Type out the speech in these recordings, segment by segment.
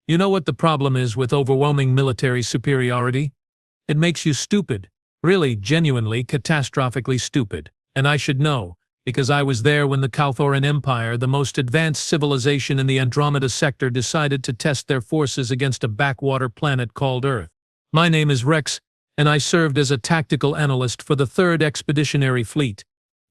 You know what the problem is with overwhelming military superiority? It makes you stupid. Really, genuinely, catastrophically stupid. And I should know, because I was there when the Calthoran Empire, the most advanced civilization in the Andromeda sector, decided to test their forces against a backwater planet called Earth. My name is Rex, and I served as a tactical analyst for the 3rd Expeditionary Fleet.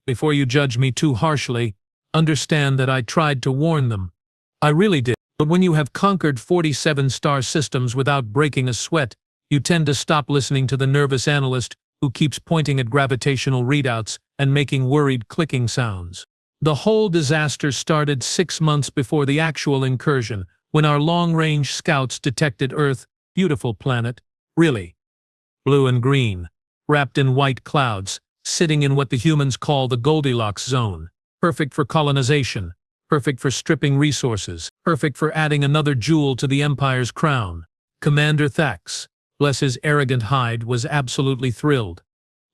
Before you judge me too harshly, understand that I tried to warn them. I really did. But when you have conquered 47 star systems without breaking a sweat, you tend to stop listening to the nervous analyst who keeps pointing at gravitational readouts and making worried clicking sounds. The whole disaster started 6 months before the actual incursion, when our long-range scouts detected Earth, beautiful planet, really, blue and green, wrapped in white clouds, sitting in what the humans call the Goldilocks zone, perfect for colonization, perfect for stripping resources, perfect for adding another jewel to the Empire's crown. Commander Thax, bless his arrogant hide, was absolutely thrilled.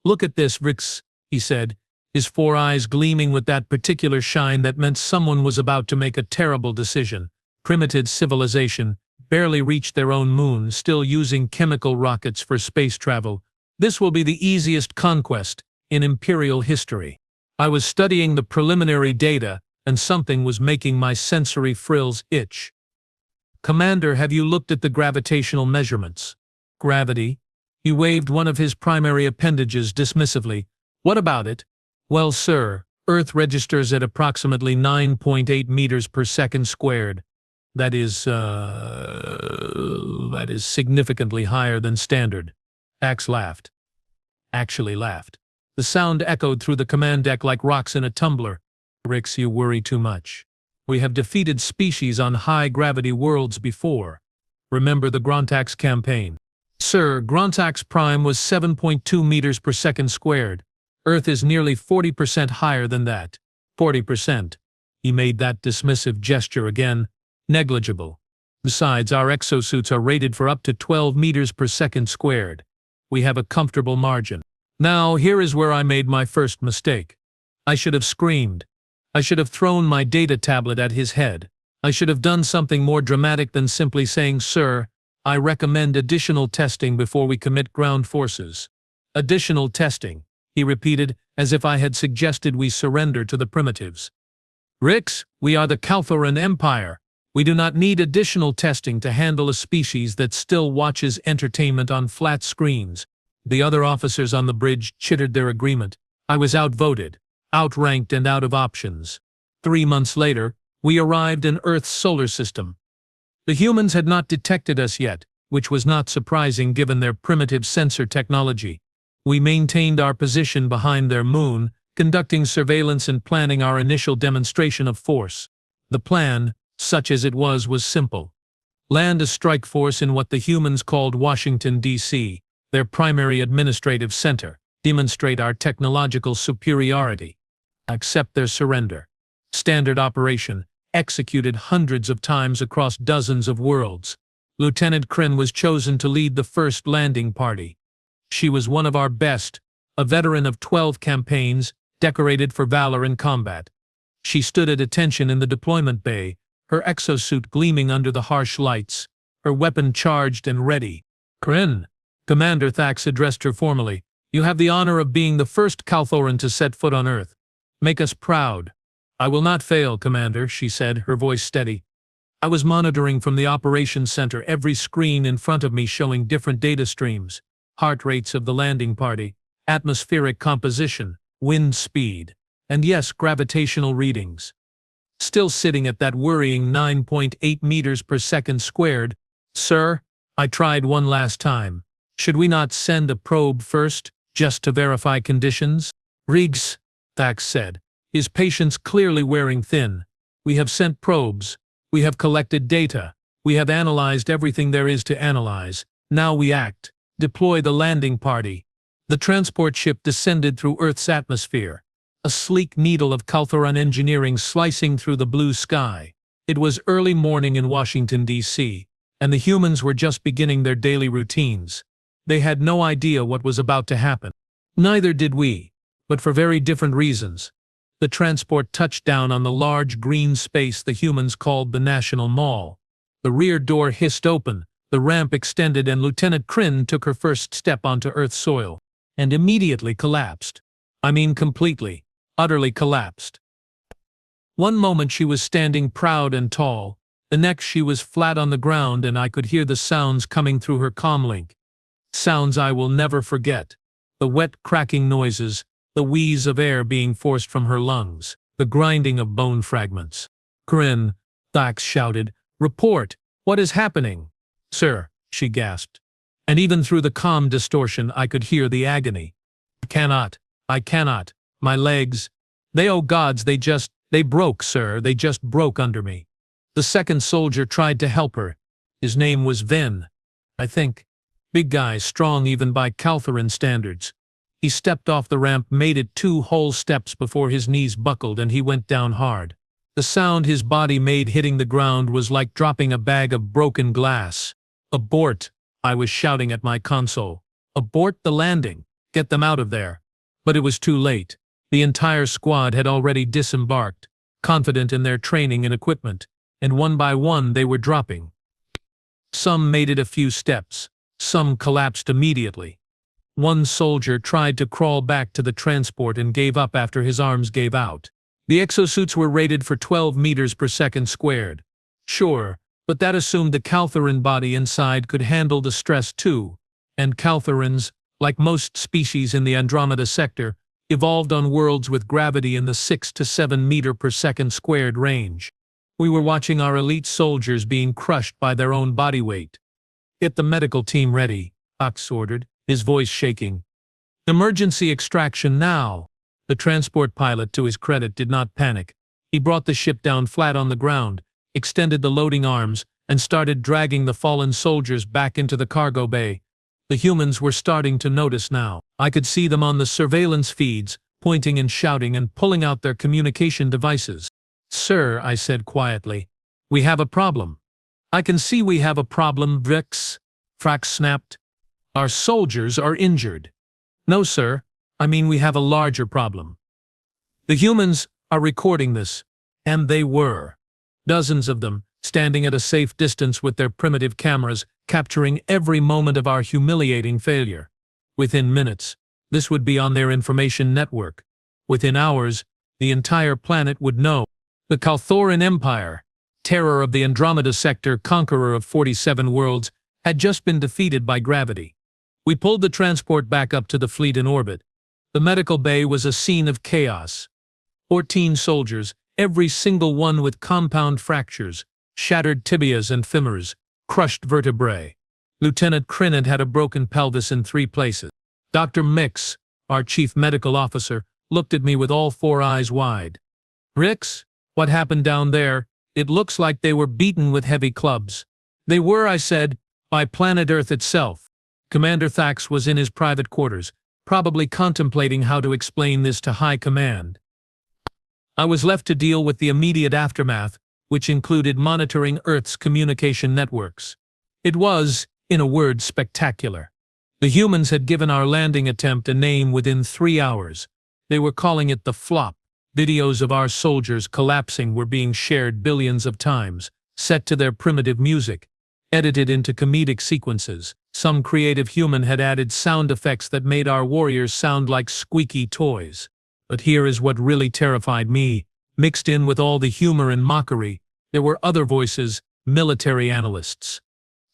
"Look at this, Rix," he said, his 4 eyes gleaming with that particular shine that meant someone was about to make a terrible decision. Primitive civilization, barely reached their own moon, still using chemical rockets for space travel. This will be the easiest conquest in Imperial history. I was studying the preliminary data, and something was making my sensory frills itch. "Commander, have you looked at the gravitational measurements?" "Gravity?" He waved one of his primary appendages dismissively. "What about it?" "Well, sir, Earth registers at approximately 9.8 meters per second squared. That is significantly higher than standard." Axe laughed. Actually laughed. The sound echoed through the command deck like rocks in a tumbler. "Rix, you worry too much. We have defeated species on high-gravity worlds before. Remember the Grontax campaign." "Sir, Grontax Prime was 7.2 meters per second squared. Earth is nearly 40% higher than that." 40%. He made that dismissive gesture again. "Negligible. Besides, our exosuits are rated for up to 12 meters per second squared. We have a comfortable margin." Now, here is where I made my first mistake. I should have screamed. I should have thrown my data tablet at his head. I should have done something more dramatic than simply saying, "Sir, I recommend additional testing before we commit ground forces." "Additional testing," he repeated, as if I had suggested we surrender to the primitives. "Rix, we are the Calthoran Empire. We do not need additional testing to handle a species that still watches entertainment on flat screens." The other officers on the bridge chittered their agreement. I was outvoted, outranked, and out of options. 3 months later, we arrived in Earth's solar system. The humans had not detected us yet, which was not surprising given their primitive sensor technology. We maintained our position behind their moon, conducting surveillance and planning our initial demonstration of force. The plan, such as it was simple. Land a strike force in what the humans called Washington, D.C., their primary administrative center, demonstrate our technological superiority, accept their surrender. Standard operation, executed hundreds of times across dozens of worlds. Lieutenant Kryn was chosen to lead the first landing party. She was one of our best, a veteran of 12 campaigns, decorated for valor in combat. She stood at attention in the deployment bay, her exosuit gleaming under the harsh lights, her weapon charged and ready. "Kryn," Commander Thax addressed her formally, "you have the honor of being the first Calthoran to set foot on Earth. Make us proud." "I will not fail, Commander," she said, her voice steady. I was monitoring from the operations center, every screen in front of me showing different data streams, heart rates of the landing party, atmospheric composition, wind speed, and yes, gravitational readings. Still sitting at that worrying 9.8 meters per second squared. "Sir," I tried one last time. "Should we not send a probe first, just to verify conditions?" "Riggs," Thax said, his patience clearly wearing thin. "We have sent probes. We have collected data. We have analyzed everything there is to analyze. Now we act. Deploy the landing party." The transport ship descended through Earth's atmosphere, a sleek needle of Calthoran engineering slicing through the blue sky. It was early morning in Washington, D.C., and the humans were just beginning their daily routines. They had no idea what was about to happen. Neither did we, but for very different reasons. The transport touched down on the large green space the humans called the National Mall. The rear door hissed open, the ramp extended, and Lieutenant Kryn took her first step onto Earth's soil, and immediately collapsed. I mean completely, utterly collapsed. One moment she was standing proud and tall, the next she was flat on the ground, and I could hear the sounds coming through her comlink. Sounds I will never forget. The wet cracking noises, the wheeze of air being forced from her lungs, the grinding of bone fragments. "Kryn," Thax shouted, "report! What is happening?" "Sir," she gasped. And even through the calm distortion I could hear the agony. I cannot. My legs. Oh gods, they broke, sir, they just broke under me." The second soldier tried to help her. His name was Ven, I think. Big guy, strong even by Caltheran standards. He stepped off the ramp, made it 2 whole steps before his knees buckled and he went down hard. The sound his body made hitting the ground was like dropping a bag of broken glass. "Abort!" I was shouting at my console. "Abort the landing! Get them out of there!" But it was too late. The entire squad had already disembarked, confident in their training and equipment, and one by one they were dropping. Some made it a few steps, some collapsed immediately. One soldier tried to crawl back to the transport and gave up after his arms gave out. The exosuits were rated for 12 meters per second squared. Sure, but that assumed the Caltheran body inside could handle the stress too, and Caltherans, like most species in the Andromeda sector, evolved on worlds with gravity in the 6 to 7 meter per second squared range. We were watching our elite soldiers being crushed by their own body weight. "Get the medical team ready," Ox ordered, his voice shaking. "Emergency extraction now." The transport pilot, to his credit, did not panic. He brought the ship down flat on the ground, extended the loading arms, and started dragging the fallen soldiers back into the cargo bay. The humans were starting to notice now. I could see them on the surveillance feeds, pointing and shouting and pulling out their communication devices. "Sir," I said quietly, "we have a problem." "I can see we have a problem, Vix," Frax snapped. "Our soldiers are injured." "No, sir. I mean we have a larger problem. The humans are recording this." And they were. Dozens of them, standing at a safe distance with their primitive cameras, capturing every moment of our humiliating failure. Within minutes, this would be on their information network. Within hours, the entire planet would know. The Calthoran Empire, terror of the Andromeda sector, conqueror of 47 worlds, had just been defeated by gravity. We pulled the transport back up to the fleet in orbit. The medical bay was a scene of chaos. 14 soldiers, every single one with compound fractures, shattered tibias and femurs, crushed vertebrae. Lieutenant Kryn had a broken pelvis in 3 places. Dr. Mix, our chief medical officer, looked at me with all 4 eyes wide. "Rix, what happened down there? It looks like they were beaten with heavy clubs." "They were," I said, "by planet Earth itself." Commander Thax was in his private quarters, probably contemplating how to explain this to High Command. I was left to deal with the immediate aftermath, which included monitoring Earth's communication networks. It was, in a word, spectacular. The humans had given our landing attempt a name within 3 hours. They were calling it the flop. Videos of our soldiers collapsing were being shared billions of times, set to their primitive music, edited into comedic sequences. Some creative human had added sound effects that made our warriors sound like squeaky toys. But here is what really terrified me. Mixed in with all the humor and mockery, there were other voices, military analysts,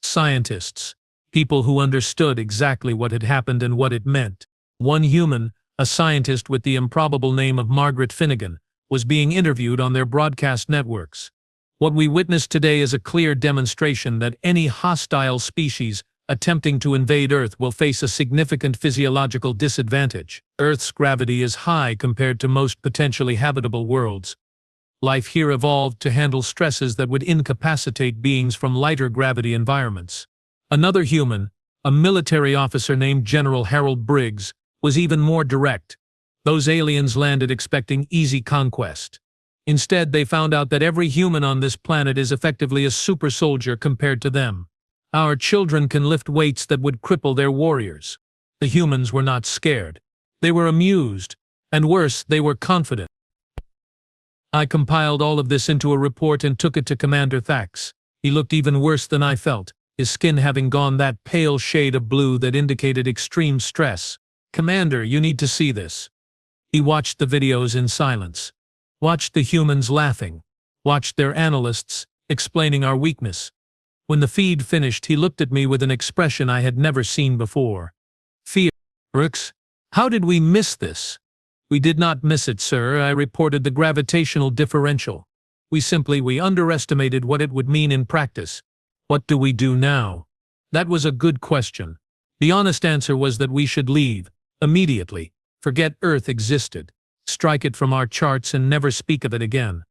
scientists, people who understood exactly what had happened and what it meant. One human, a scientist with the improbable name of Margaret Finnegan, was being interviewed on their broadcast networks. What we witnessed today is a clear demonstration that any hostile species attempting to invade Earth will face a significant physiological disadvantage. Earth's gravity is high compared to most potentially habitable worlds. Life here evolved to handle stresses that would incapacitate beings from lighter gravity environments. Another human, a military officer named General Harold Briggs, was even more direct. Those aliens landed expecting easy conquest. Instead, they found out that every human on this planet is effectively a super soldier compared to them. Our children can lift weights that would cripple their warriors. The humans were not scared. They were amused, and worse, they were confident. I compiled all of this into a report and took it to Commander Thax. He looked even worse than I felt, his skin having gone that pale shade of blue that indicated extreme stress. "Commander, you need to see this." He watched the videos in silence. Watched the humans laughing. Watched their analysts explaining our weakness. When the feed finished, he looked at me with an expression I had never seen before. Fear. "Rix, how did we miss this?" "We did not miss it, sir," I reported. "The gravitational differential. We underestimated what it would mean in practice." "What do we do now?" That was a good question. The honest answer was that we should leave, immediately, forget Earth existed, strike it from our charts and never speak of it again.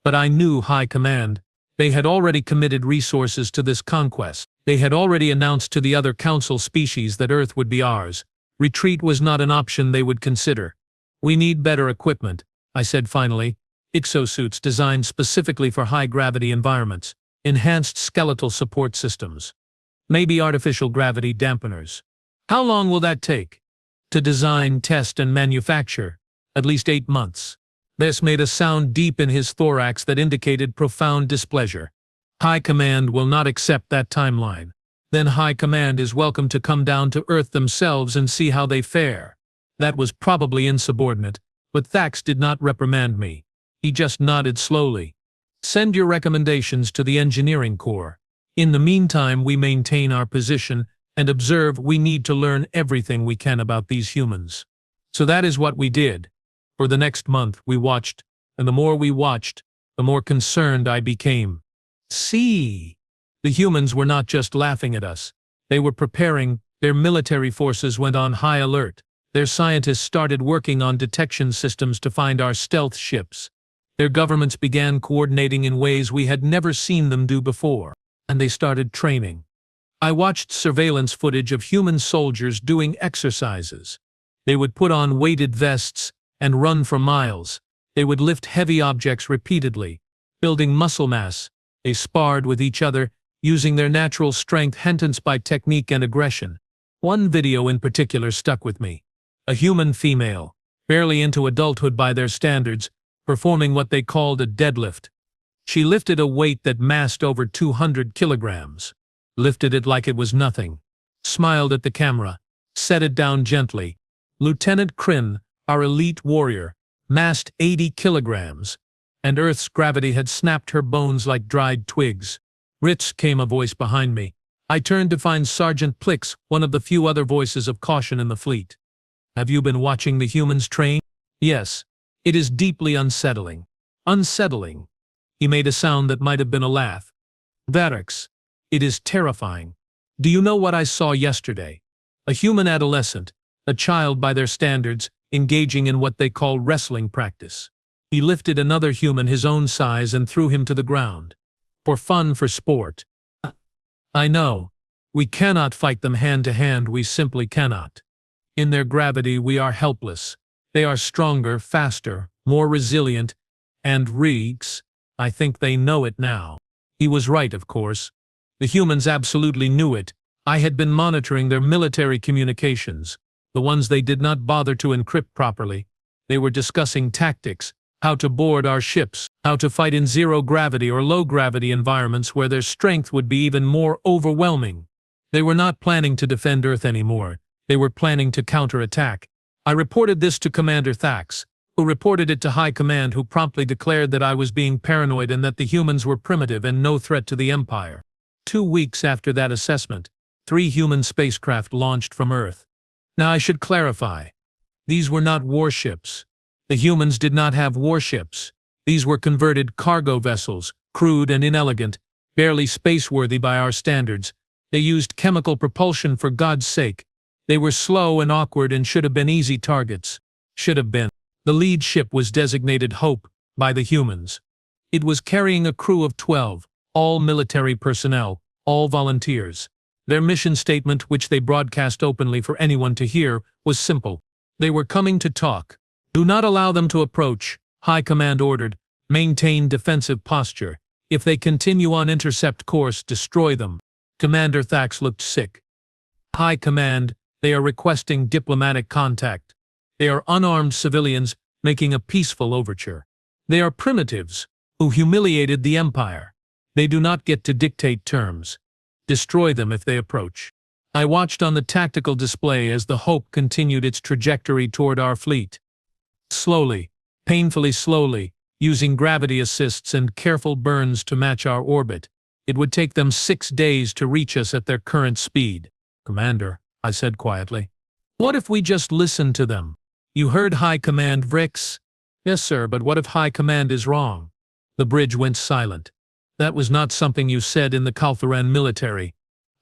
But I knew High Command. They had already committed resources to this conquest. They had already announced to the other Council species that Earth would be ours. Retreat was not an option they would consider. "We need better equipment," I said finally. "Exosuits designed specifically for high-gravity environments, enhanced skeletal support systems. Maybe artificial gravity dampeners." "How long will that take?" "To design, test, and manufacture. At least 8 months. This made a sound deep in his thorax that indicated profound displeasure. "High Command will not accept that timeline. Then High Command is welcome to come down to Earth themselves and see how they fare." That was probably insubordinate, but Thax did not reprimand me. He just nodded slowly. "Send your recommendations to the Engineering Corps. In the meantime, we maintain our position and observe. We need to learn everything we can about these humans." So that is what we did. For the next month we watched, and the more we watched, the more concerned I became. See, the humans were not just laughing at us. They were preparing. Their military forces went on high alert. Their scientists started working on detection systems to find our stealth ships. Their governments began coordinating in ways we had never seen them do before. And they started training. I watched surveillance footage of human soldiers doing exercises. They would put on weighted vests and run for miles. They would lift heavy objects repeatedly, building muscle mass. They sparred with each other, using their natural strength enhanced by technique and aggression. One video in particular stuck with me. A human female, barely into adulthood by their standards, performing what they called a deadlift. She lifted a weight that massed over 200 kilograms, lifted it like it was nothing, smiled at the camera, set it down gently. Lieutenant Kryn, our elite warrior, massed 80 kilograms, and Earth's gravity had snapped her bones like dried twigs. "Ritz," came a voice behind me. I turned to find Sergeant Plix, one of the few other voices of caution in the fleet. "Have you been watching the humans train?" "Yes. It is deeply unsettling." "Unsettling?" He made a sound that might have been a laugh. "Varix, it is terrifying. Do you know what I saw yesterday? A human adolescent, a child by their standards, engaging in what they call wrestling practice. He lifted another human his own size and threw him to the ground. For fun, for sport. I know. We cannot fight them hand to hand, we simply cannot. In their gravity we are helpless. They are stronger, faster, more resilient, and Reeks, I think they know it now." He was right, of course. The humans absolutely knew it. I had been monitoring their military communications, the ones they did not bother to encrypt properly. They were discussing tactics, how to board our ships, how to fight in zero-gravity or low-gravity environments where their strength would be even more overwhelming. They were not planning to defend Earth anymore. They were planning to counterattack. I reported this to Commander Thax, who reported it to High Command, who promptly declared that I was being paranoid and that the humans were primitive and no threat to the Empire. 2 weeks after that assessment, 3 human spacecraft launched from Earth. Now I should clarify. These were not warships. The humans did not have warships. These were converted cargo vessels, crude and inelegant, barely spaceworthy by our standards. They used chemical propulsion, for God's sake. They were slow and awkward and should have been easy targets. Should have been. The lead ship was designated Hope by the humans. It was carrying a crew of 12, all military personnel, all volunteers. Their mission statement, which they broadcast openly for anyone to hear, was simple. They were coming to talk. "Do not allow them to approach," High Command ordered. "Maintain defensive posture. If they continue on intercept course, destroy them." Commander Thax looked sick. "High Command, they are requesting diplomatic contact. They are unarmed civilians making a peaceful overture. They are primitives who humiliated the Empire. They do not get to dictate terms. Destroy them if they approach. I watched on the tactical display as the Hope continued its trajectory toward our fleet. Slowly, painfully slowly, using gravity assists and careful burns to match our orbit. It would take them 6 days to reach us at their current speed. Commander, I said quietly. What if we just listen to them? You heard High Command, Vrix? Yes, sir, but what if High Command is wrong? The bridge went silent. That was not something you said in the Kalthuran military.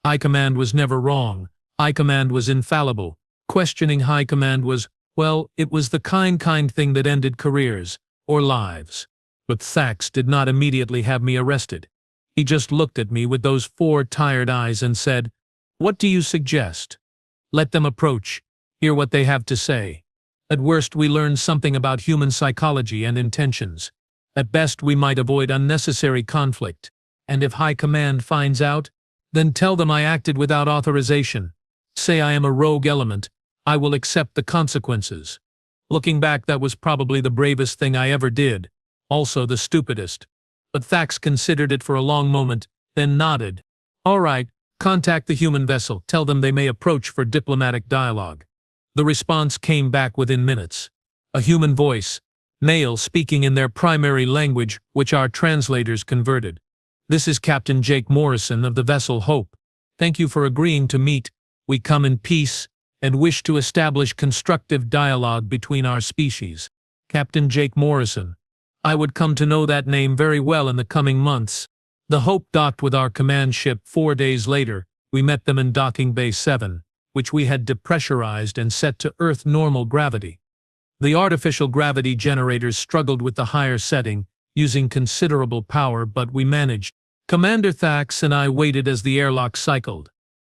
High Command was never wrong. High Command was infallible. Questioning High Command was, well, it was the kind thing that ended careers, or lives. But Thax did not immediately have me arrested. He just looked at me with those 4 tired eyes and said, "What do you suggest? Let them approach, hear what they have to say. At worst we learn something about human psychology and intentions. At best we might avoid unnecessary conflict. And if High Command finds out, then tell them I acted without authorization. Say I am a rogue element. I will accept the consequences." Looking back, that was probably the bravest thing I ever did. Also the stupidest. But Thax considered it for a long moment, then nodded. All right, contact the human vessel. Tell them they may approach for diplomatic dialogue. The response came back within minutes. A human voice, male, speaking in their primary language, which our translators converted. This is Captain Jake Morrison of the vessel Hope. Thank you for agreeing to meet. We come in peace and wish to establish constructive dialogue between our species. Captain Jake Morrison. I would come to know that name very well in the coming months. The Hope docked with our command ship 4 days later. We met them in Docking Bay 7, which we had depressurized and set to Earth normal gravity. The artificial gravity generators struggled with the higher setting, using considerable power, but we managed. Commander Thax and I waited as the airlock cycled.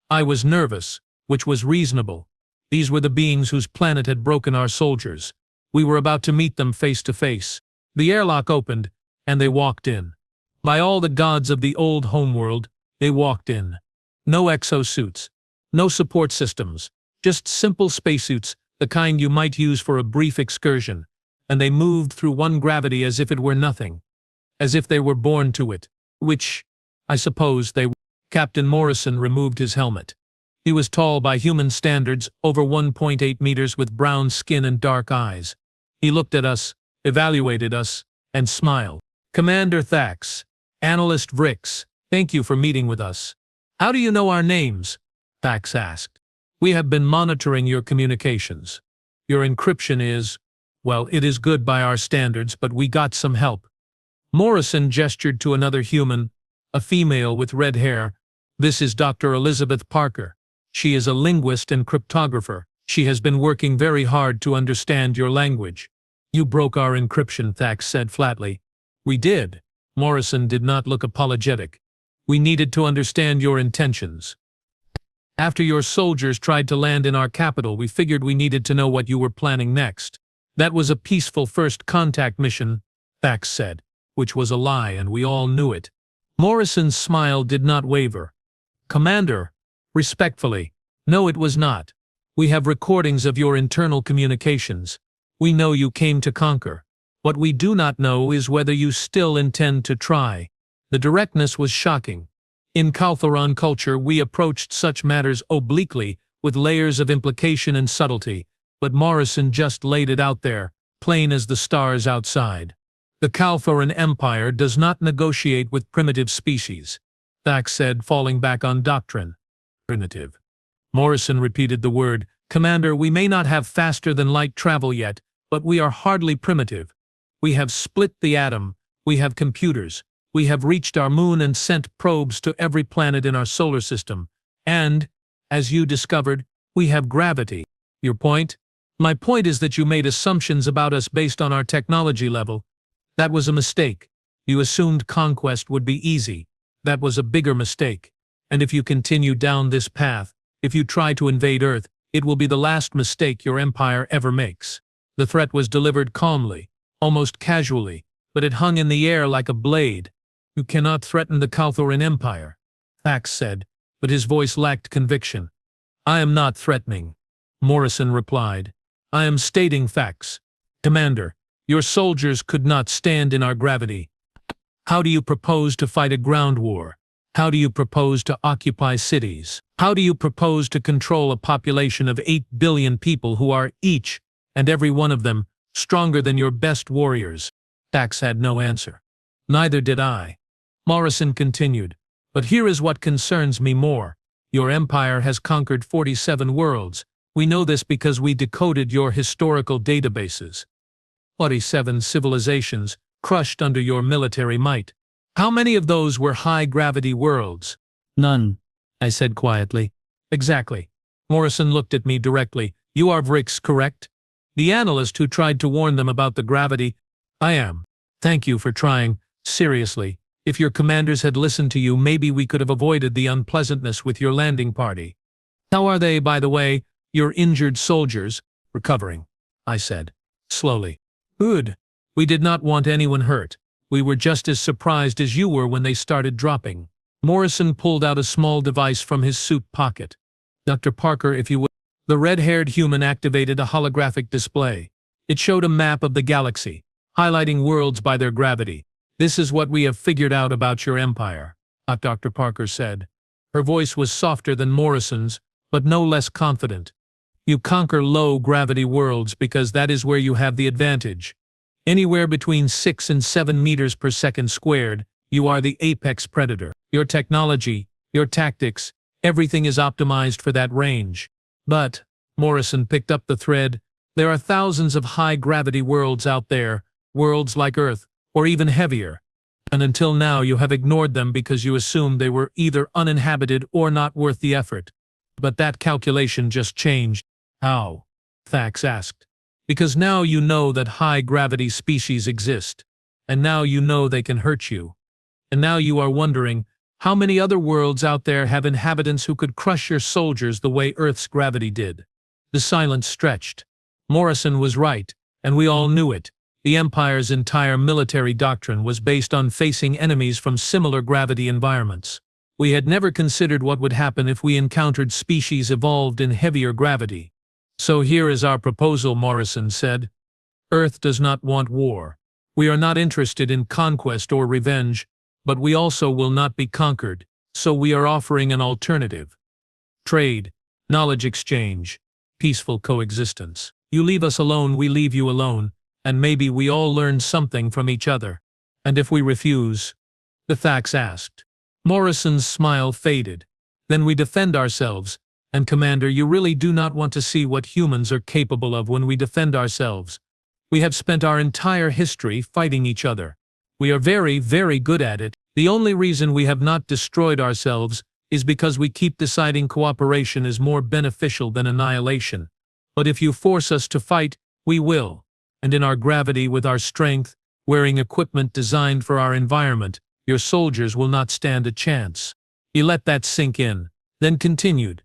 I was nervous, which was reasonable. These were the beings whose planet had broken our soldiers. We were about to meet them face to face. The airlock opened, and they walked in. By all the gods of the old homeworld, they walked in. No exosuits, no support systems, just simple spacesuits, the kind you might use for a brief excursion, and they moved through one gravity as if it were nothing, as if they were born to it, which, I suppose, they were. Captain Morrison removed his helmet. He was tall by human standards, over 1.8 meters, with brown skin and dark eyes. He looked at us, evaluated us, and smiled. Commander Thax, Analyst Vrix, thank you for meeting with us. How do you know our names? Thax asked. We have been monitoring your communications. Your encryption is, well, it is good by our standards, but we got some help. Morrison gestured to another human, a female with red hair. This is Dr. Elizabeth Parker. She is a linguist and cryptographer. She has been working very hard to understand your language. You broke our encryption, Thax said flatly. We did. Morrison did not look apologetic. We needed to understand your intentions. After your soldiers tried to land in our capital, we figured we needed to know what you were planning next. That was a peaceful first contact mission, Thax said, which was a lie, and we all knew it. Morrison's smile did not waver. Commander, respectfully, no, it was not. We have recordings of your internal communications. We know you came to conquer. What we do not know is whether you still intend to try. The directness was shocking. In Kalthuran culture, we approached such matters obliquely, with layers of implication and subtlety, but Morrison just laid it out there, plain as the stars outside. The Kalthuran Empire does not negotiate with primitive species, Thax said, falling back on doctrine. Primitive. Morrison repeated the word. Commander, we may not have faster-than-light travel yet, but we are hardly primitive. We have split the atom. We have computers. We have reached our moon and sent probes to every planet in our solar system. And, as you discovered, we have gravity. Your point? My point is that you made assumptions about us based on our technology level. That was a mistake. You assumed conquest would be easy. That was a bigger mistake. And if you continue down this path, if you try to invade Earth, it will be the last mistake your empire ever makes. The threat was delivered calmly, almost casually, but it hung in the air like a blade. You cannot threaten the Kalthuran Empire, Thax said, but his voice lacked conviction. I am not threatening, Morrison replied. I am stating facts. Commander, your soldiers could not stand in our gravity. How do you propose to fight a ground war? How do you propose to occupy cities? How do you propose to control a population of 8 billion people who are each and every one of them stronger than your best warriors? Thax had no answer. Neither did I. Morrison continued, but here is what concerns me more. Your empire has conquered 47 worlds. We know this because we decoded your historical databases. 47 civilizations crushed under your military might. How many of those were high-gravity worlds? None, I said quietly. Exactly. Morrison looked at me directly. You are Vrix, correct? The analyst who tried to warn them about the gravity. I am. Thank you for trying. Seriously, if your commanders had listened to you, maybe we could have avoided the unpleasantness with your landing party. How are they, by the way, your injured soldiers? Recovering, I said, slowly. Good. We did not want anyone hurt. We were just as surprised as you were when they started dropping. Morrison pulled out a small device from his suit pocket. Dr. Parker, if you would. The red-haired human activated a holographic display. It showed a map of the galaxy, highlighting worlds by their gravity. This is what we have figured out about your empire, Dr. Parker said. Her voice was softer than Morrison's, but no less confident. You conquer low-gravity worlds because that is where you have the advantage. Anywhere between 6 and 7 meters per second squared, you are the apex predator. Your technology, your tactics, everything is optimized for that range. But, Morrison picked up the thread, there are thousands of high-gravity worlds out there, worlds like Earth, or even heavier. And until now you have ignored them because you assumed they were either uninhabited or not worth the effort. But that calculation just changed. How? Thax asked. Because now you know that high-gravity species exist, and now you know they can hurt you. And now you are wondering, how many other worlds out there have inhabitants who could crush your soldiers the way Earth's gravity did? The silence stretched. Morrison was right, and we all knew it. The Empire's entire military doctrine was based on facing enemies from similar gravity environments. We had never considered what would happen if we encountered species evolved in heavier gravity. So here is our proposal, Morrison said. Earth does not want war. We are not interested in conquest or revenge, but we also will not be conquered, so we are offering an alternative. Trade, knowledge exchange, peaceful coexistence. You leave us alone, we leave you alone, and maybe we all learn something from each other. And if we refuse? The Thax asked. Morrison's smile faded. Then we defend ourselves. And Commander, you really do not want to see what humans are capable of when we defend ourselves. We have spent our entire history fighting each other. We are very, very good at it. The only reason we have not destroyed ourselves is because we keep deciding cooperation is more beneficial than annihilation. But if you force us to fight, we will. And in our gravity, with our strength, wearing equipment designed for our environment, your soldiers will not stand a chance. He let that sink in, then continued.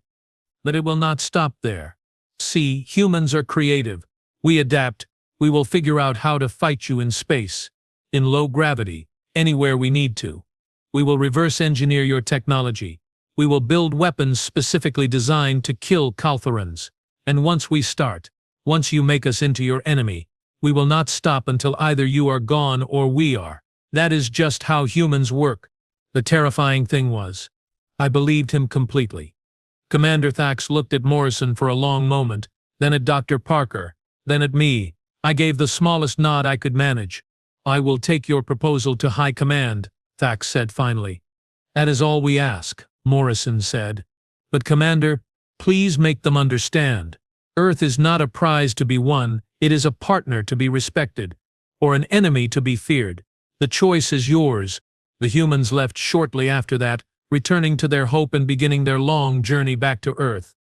But it will not stop there. See, humans are creative. We adapt. We will figure out how to fight you in space, in low gravity, anywhere we need to. We will reverse engineer your technology. We will build weapons specifically designed to kill Kalthorans. And once we start, once you make us into your enemy, we will not stop until either you are gone or we are. That is just how humans work. The terrifying thing was, I believed him completely. Commander Thax looked at Morrison for a long moment, then at Dr. Parker, then at me. I gave the smallest nod I could manage. I will take your proposal to High Command, Thax said finally. That is all we ask, Morrison said. But Commander, please make them understand. Earth is not a prize to be won, it is a partner to be respected, or an enemy to be feared. The choice is yours. The humans left shortly after that, returning to their hope and beginning their long journey back to Earth.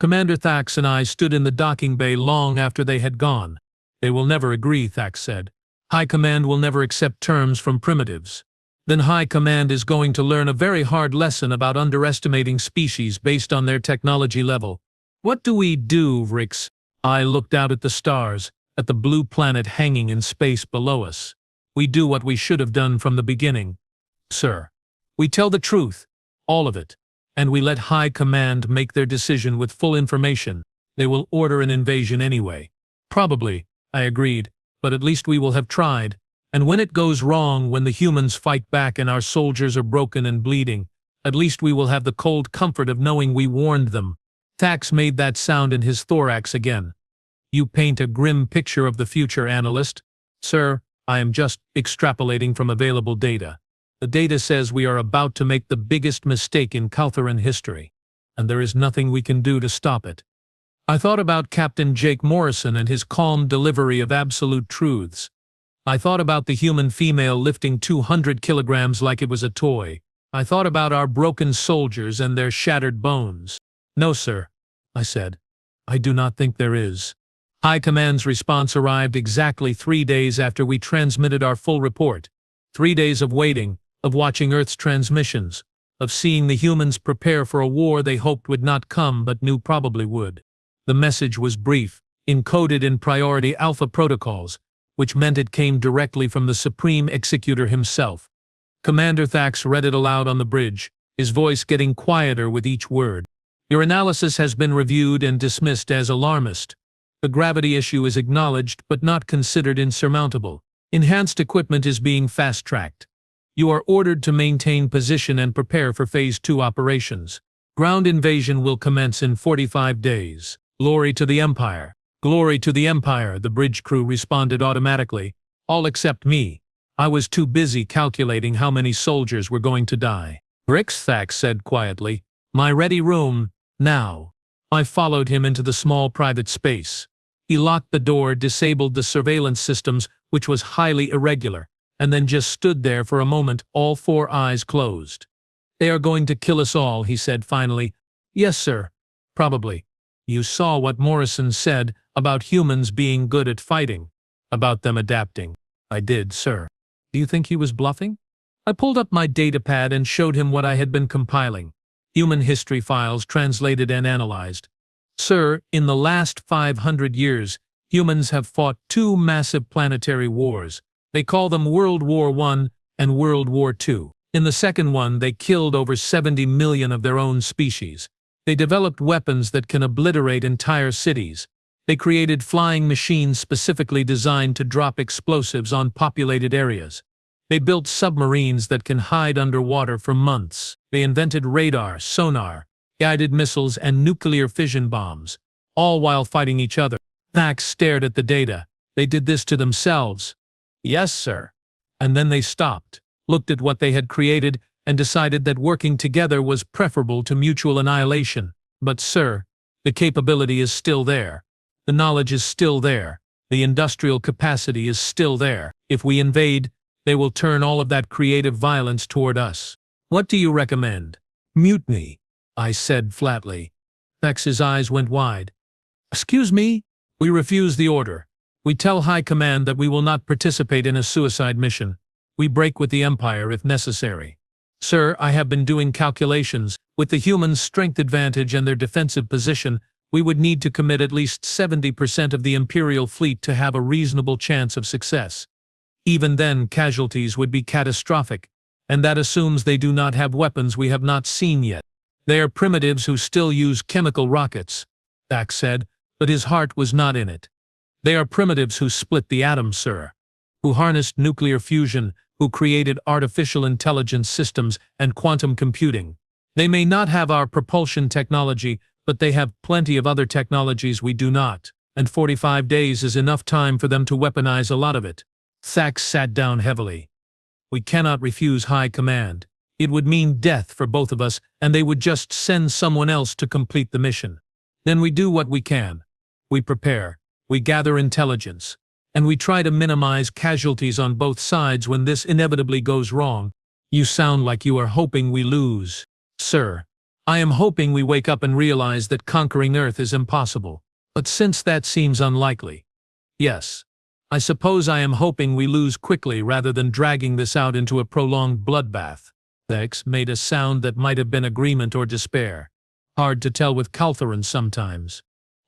Commander Thax and I stood in the docking bay long after they had gone. They will never agree, Thax said. High Command will never accept terms from primitives. Then High Command is going to learn a very hard lesson about underestimating species based on their technology level. What do we do, Vrix? I looked out at the stars, at the blue planet hanging in space below us. We do what we should have done from the beginning. Sir. We tell the truth, all of it, and we let High Command make their decision with full information. They will order an invasion anyway. Probably, I agreed, but at least we will have tried, And when it goes wrong, when the humans fight back and our soldiers are broken and bleeding, at least we will have the cold comfort of knowing we warned them. Thax made that sound in his thorax again. You paint a grim picture of the future, analyst. Sir, I am just extrapolating from available data. The data says we are about to make the biggest mistake in Kaltharan history, and there is nothing we can do to stop it. I thought about Captain Jake Morrison and his calm delivery of absolute truths. I thought about the human female lifting 200 kilograms like it was a toy. I thought about our broken soldiers and their shattered bones. No, sir, I said. I do not think there is. High Command's response arrived exactly 3 days after we transmitted our full report. 3 days of waiting, of watching Earth's transmissions, of seeing the humans prepare for a war they hoped would not come but knew probably would. The message was brief, encoded in priority alpha protocols, which meant it came directly from the Supreme Executor himself. Commander Thax read it aloud on the bridge, his voice getting quieter with each word. Your analysis has been reviewed and dismissed as alarmist. The gravity issue is acknowledged but not considered insurmountable. Enhanced equipment is being fast-tracked. You are ordered to maintain position and prepare for Phase 2 operations. Ground invasion will commence in 45 days. Glory to the Empire. Glory to the Empire, the bridge crew responded automatically. All except me. I was too busy calculating how many soldiers were going to die. Brix, Thax said quietly. My ready room, now. I followed him into the small private space. He locked the door, disabled the surveillance systems, which was highly irregular, and then just stood there for a moment, all 4 eyes closed. They are going to kill us all, he said finally. Yes, sir. Probably. You saw what Morrison said about humans being good at fighting, about them adapting. I did, sir. Do you think he was bluffing? I pulled up my datapad and showed him what I had been compiling. Human history files translated and analyzed. Sir, in the last 500 years, humans have fought 2 massive planetary wars. They call them World War I and World War II. In the second one, they killed over 70 million of their own species. They developed weapons that can obliterate entire cities. They created flying machines specifically designed to drop explosives on populated areas. They built submarines that can hide underwater for months. They invented radar, sonar, guided missiles, and nuclear fission bombs, all while fighting each other. Thax stared at the data. They did this to themselves. Yes, sir. And then they stopped, looked at what they had created, and decided that working together was preferable to mutual annihilation. But, sir, the capability is still there. The knowledge is still there. The industrial capacity is still there. If we invade, they will turn all of that creative violence toward us. What do you recommend? Mutiny, I said flatly. Thex's eyes went wide. Excuse me? We refuse the order. We tell High Command that we will not participate in a suicide mission. We break with the Empire if necessary. Sir, I have been doing calculations. With the humans' strength advantage and their defensive position, we would need to commit at least 70% of the Imperial fleet to have a reasonable chance of success. Even then, casualties would be catastrophic, and that assumes they do not have weapons we have not seen yet. They are primitives who still use chemical rockets, Thax said, but his heart was not in it. They are primitives who split the atom, sir, who harnessed nuclear fusion, who created artificial intelligence systems and quantum computing. They may not have our propulsion technology, but they have plenty of other technologies we do not, and 45 days is enough time for them to weaponize a lot of it. Thax sat down heavily. We cannot refuse High Command. It would mean death for both of us, and they would just send someone else to complete the mission. Then we do what we can. We prepare, we gather intelligence, and we try to minimize casualties on both sides when this inevitably goes wrong. You sound like you are hoping we lose. Sir, I am hoping we wake up and realize that conquering Earth is impossible. But since that seems unlikely, yes, I suppose I am hoping we lose quickly rather than dragging this out into a prolonged bloodbath. Thax made a sound that might have been agreement or despair. Hard to tell with Kaltharan sometimes.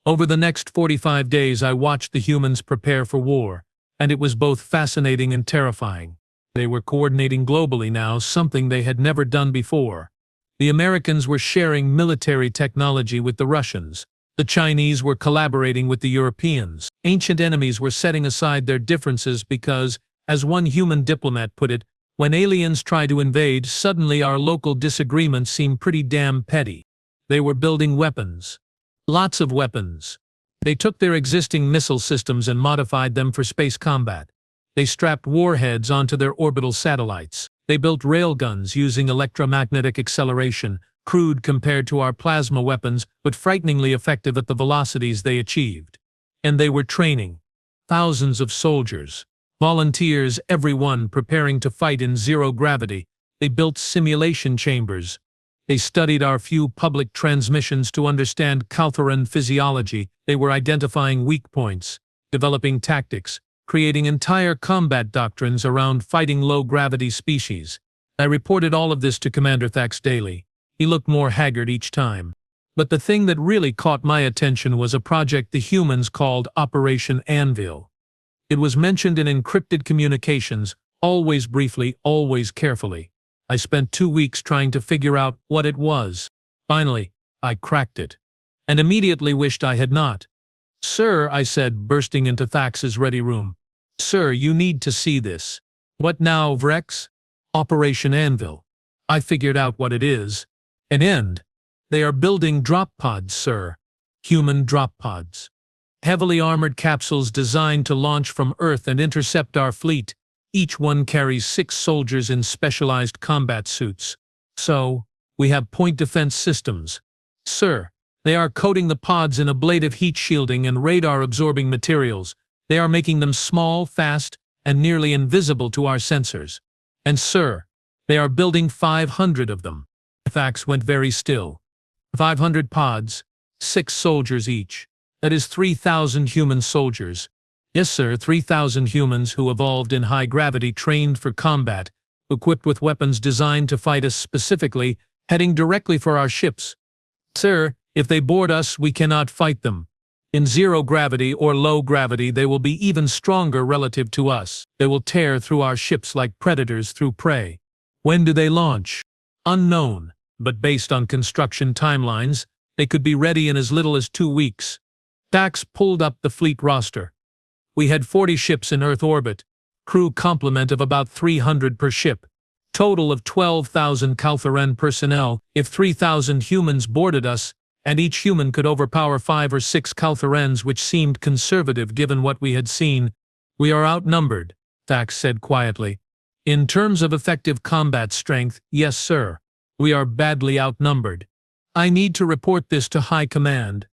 Over the next 45 days I watched the humans prepare for war, and it was both fascinating and terrifying. They were coordinating globally now, something they had never done before. The Americans were sharing military technology with the Russians. The Chinese were collaborating with the Europeans. Ancient enemies were setting aside their differences because, As one human diplomat put it, when aliens try to invade, suddenly our local disagreements seem pretty damn petty. They were building weapons. Lots of weapons. They took their existing missile systems and modified them for space combat. They strapped warheads onto their orbital satellites. They built railguns using electromagnetic acceleration, crude compared to our plasma weapons, but frighteningly effective at the velocities they achieved. And they were training thousands of soldiers, volunteers, everyone preparing to fight in zero gravity. They built simulation chambers. They studied our few public transmissions to understand Calthuran physiology. They were identifying weak points, developing tactics, creating entire combat doctrines around fighting low-gravity species. I reported all of this to Commander Thax daily. He looked more haggard each time. But the thing that really caught my attention was a project the humans called Operation Anvil. It was mentioned in encrypted communications, always briefly, always carefully. I spent 2 weeks trying to figure out what it was. Finally, I cracked it. And immediately wished I had not. "Sir," I said, bursting into Thax's ready room. "Sir, you need to see this." "What now, Vrex?" "Operation Anvil. I figured out what it is. An end. They are building drop pods, sir. Human drop pods. Heavily armored capsules designed to launch from Earth and intercept our fleet. Each one carries 6 soldiers in specialized combat suits. So, we have point defense systems. Sir, they are coating the pods in ablative heat shielding and radar-absorbing materials. They are making them small, fast, and nearly invisible to our sensors. And sir, they are building 500 of them." Thax went very still. 500 pods, 6 soldiers each. That is 3,000 human soldiers. Yes, sir, 3,000 humans who evolved in high gravity, trained for combat, equipped with weapons designed to fight us specifically, heading directly for our ships. Sir, if they board us, we cannot fight them. In zero gravity or low gravity, they will be even stronger relative to us. They will tear through our ships like predators through prey. When do they launch? Unknown, but based on construction timelines, they could be ready in as little as 2 weeks. Thax pulled up the fleet roster. We had 40 ships in Earth orbit, crew complement of about 300 per ship, total of 12,000 Calthuran personnel. If 3,000 humans boarded us, and each human could overpower 5 or 6 Calthurans, which seemed conservative given what we had seen. "We are outnumbered," Thax said quietly. "In terms of effective combat strength, yes sir. We are badly outnumbered. I need to report this to High Command.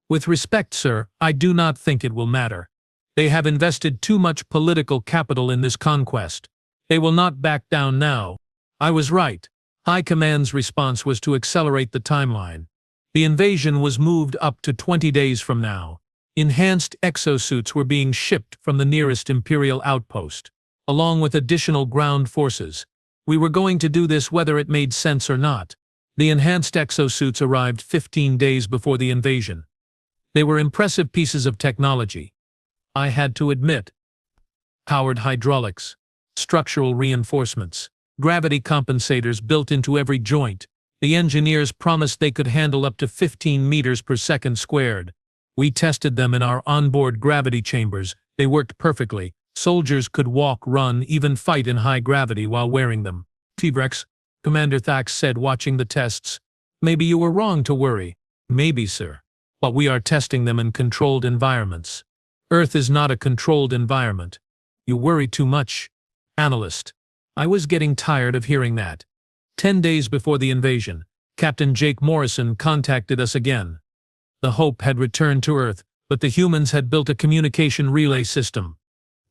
With respect, sir, I do not think it will matter. They have invested too much political capital in this conquest. They will not back down now." I was right. High Command's response was to accelerate the timeline. The invasion was moved up to 20 days from now. Enhanced exosuits were being shipped from the nearest Imperial outpost, along with additional ground forces. We were going to do this whether it made sense or not. The enhanced exosuits arrived 15 days before the invasion. They were impressive pieces of technology. I had to admit. Powered hydraulics, structural reinforcements, gravity compensators built into every joint. The engineers promised they could handle up to 15 meters per second squared. We tested them in our onboard gravity chambers. They worked perfectly. Soldiers could walk, run, even fight in high gravity while wearing them. "T-Brex," Commander Thax said, watching the tests. "Maybe you were wrong to worry." "Maybe, sir. But we are testing them in controlled environments. Earth is not a controlled environment. You worry too much, analyst." I was getting tired of hearing that. 10 days before the invasion, Captain Jake Morrison contacted us again. The Hope had returned to Earth, but the humans had built a communication relay system.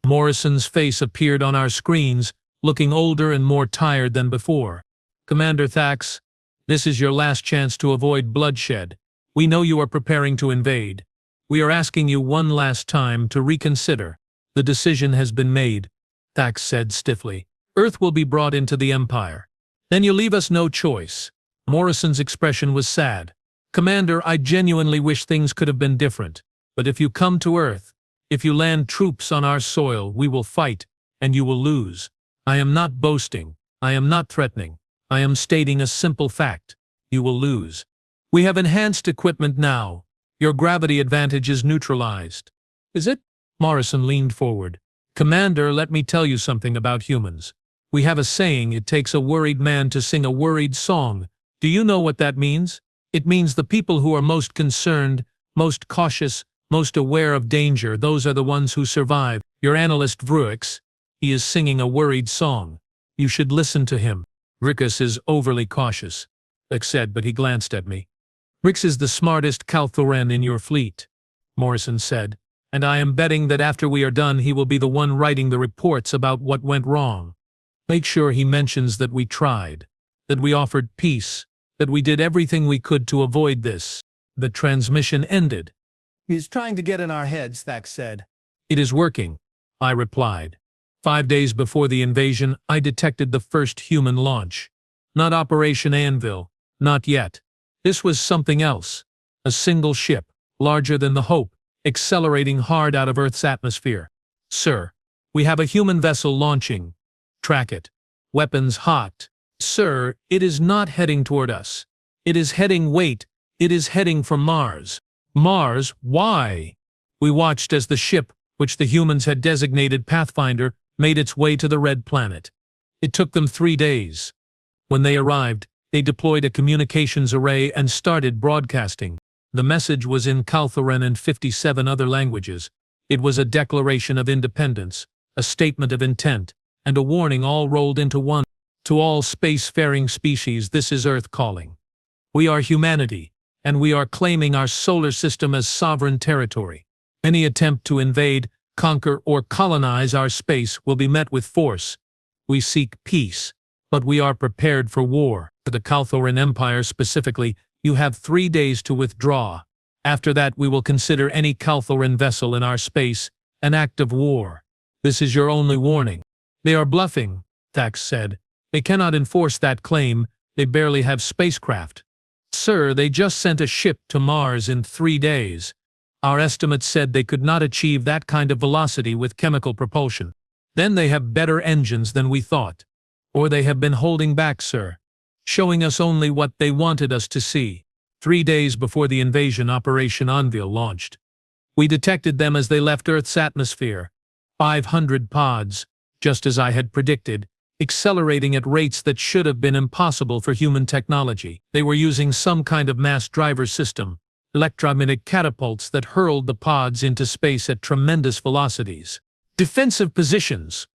Morrison's face appeared on our screens, looking older and more tired than before. "Commander Thax, this is your last chance to avoid bloodshed. We know you are preparing to invade. We are asking you one last time to reconsider. The decision has been made," Thax said stiffly. "Earth will be brought into the Empire. Then you leave us no choice." Morrison's expression was sad. "Commander, I genuinely wish things could have been different. But if you come to Earth, if you land troops on our soil, we will fight, and you will lose. I am not boasting. I am not threatening. I am stating a simple fact. You will lose. We have enhanced equipment now. Your gravity advantage is neutralized." "Is it?" Morrison leaned forward. Commander, let me tell you something about humans. We have a saying, it takes a worried man to sing a worried song. Do you know what that means? It means the people who are most concerned, most cautious, most aware of danger, those are the ones who survive. Your analyst Vruix, he is singing a worried song. You should listen to him. Rickus is overly cautious, Rick said, but he glanced at me. Rix is the smartest Calthuren in your fleet, Morrison said, and I am betting that after we are done he will be the one writing the reports about what went wrong. Make sure he mentions that we tried, that we offered peace, that we did everything we could to avoid this. The transmission ended. He's trying to get in our heads, Thax said. It is working, I replied. 5 days before the invasion, I detected the first human launch. Not Operation Anvil, not yet. This was something else. A single ship, larger than the Hope, accelerating hard out of Earth's atmosphere. Sir, we have a human vessel launching. Track it. Weapons hot. Sir, it is not heading toward us. It is heading, wait, it is heading for Mars. Mars? Why? We watched as the ship, which the humans had designated Pathfinder, made its way to the Red Planet. It took them 3 days. When they arrived, they deployed a communications array and started broadcasting. The message was in Calthuren and 57 other languages. It was a declaration of independence, a statement of intent, and a warning all rolled into one. To all spacefaring species, this is Earth calling. We are humanity, and we are claiming our solar system as sovereign territory. Any attempt to invade, conquer, or colonize our space will be met with force. We seek peace, but we are prepared for war. For the Calthuren Empire specifically, you have 3 days to withdraw. After that, we will consider any Calthuren vessel in our space an act of war. This is your only warning. They are bluffing, Thax said. They cannot enforce that claim. They barely have spacecraft. Sir, they just sent a ship to Mars in 3 days. Our estimates said they could not achieve that kind of velocity with chemical propulsion. Then they have better engines than we thought. Or they have been holding back, sir, showing us only what they wanted us to see. 3 days before the invasion, Operation Anvil launched. We detected them as they left Earth's atmosphere. 500 pods, just as I had predicted, accelerating at rates that should have been impossible for human technology. They were using some kind of mass driver system, electromagnetic catapults that hurled the pods into space at tremendous velocities. Defensive positions,